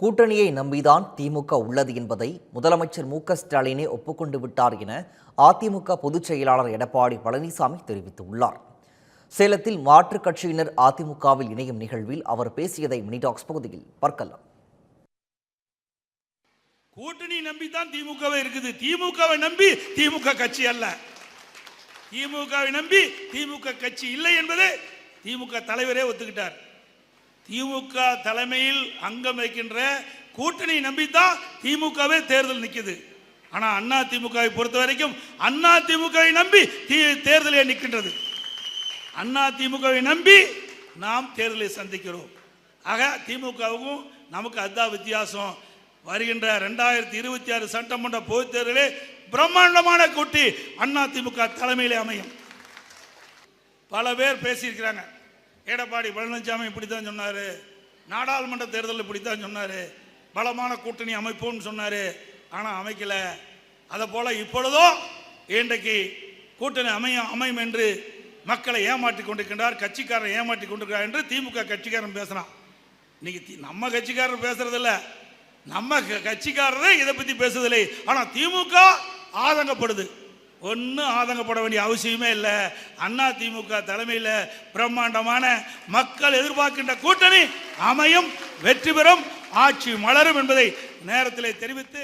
கூட்டணியை நம்பிதான் திமுக உள்ளது என்பதை முதலமைச்சர் மு.க.ஸ்டாலினே ஒப்புக்கொண்டு விட்டார் என அதிமுக பொதுச் செயலாளர் எடப்பாடி பழனிசாமி தெரிவித்துள்ளார். சேலத்தில் மாற்றுக் கட்சியினர் அதிமுகவில் இணையும் நிகழ்வில் அவர் பேசியதை மினிடாக்ஸ் பகுதியில் பார்க்கலாம். கூட்டணி நம்பிதான் திமுகவே இருக்குது. திமுகவை நம்பி திமுக கட்சி அல்ல. திமுகவை நம்பி திமுக கட்சி இல்லை என்பதை திமுக தலைவரே ஒத்துக்கிட்டார். திமுக தலைமையில் அங்கம் வைக்கின்ற கூட்டணி நம்பித்தான் திமுகவே தேர்தல் நிற்குது. ஆனா அண்ணா திமுகவை பொறுத்த வரைக்கும் அண்ணா திமுகவை நம்பி தேர்தலே நிற்கின்றது. அண்ணா திமுகவை நம்பி நாம் தேர்தலை சந்திக்கிறோம். ஆக திமுகவுக்கும் நமக்கு அதுதான் வித்தியாசம். வருகின்ற 2026 சட்டமன்ற பொதுத் தேர்தலே பிரம்மாண்டமான கூட்டி அண்ணா திமுக தலைமையிலே அமையும். பல பேர் பேசியிருக்கிறாங்க. எடப்பாடி பழனிசாமி இப்படித்தான் சொன்னாரு, நாடாளுமன்ற தேர்தல் இப்படித்தான் சொன்னாரு, பலமான கூட்டணி அமைப்போம்னு சொன்னாரு, ஆனா அமைக்கல. அதை போல இப்பொழுதோ இன்றைக்கு கூட்டணி அமையும் என்று மக்களை ஏமாற்றி கொண்டிருக்கின்றார், கட்சிக்காரன் ஏமாற்றி கொண்டிருக்கிறார் என்று திமுக கட்சிக்காரன் பேசுறான். இன்னைக்கு நம்ம கட்சிக்காரர் பேசுறது இல்ல, நம்ம கட்சிக்காரரே இதை பத்தி பேசுறதில்லை. ஆனா திமுக ஆதங்கப்படுது. ஒன்றும் ஆதங்கப்பட வேண்டிய அவசியமே இல்லை. அண்ணா திமுக தலைமையில் பிரம்மாண்டமான மக்கள் எதிர்பார்க்கின்ற கூட்டணி அமையும், வெற்றி பெறும், ஆட்சி மலரும் என்பதை நேரத்தில் தெரிவித்து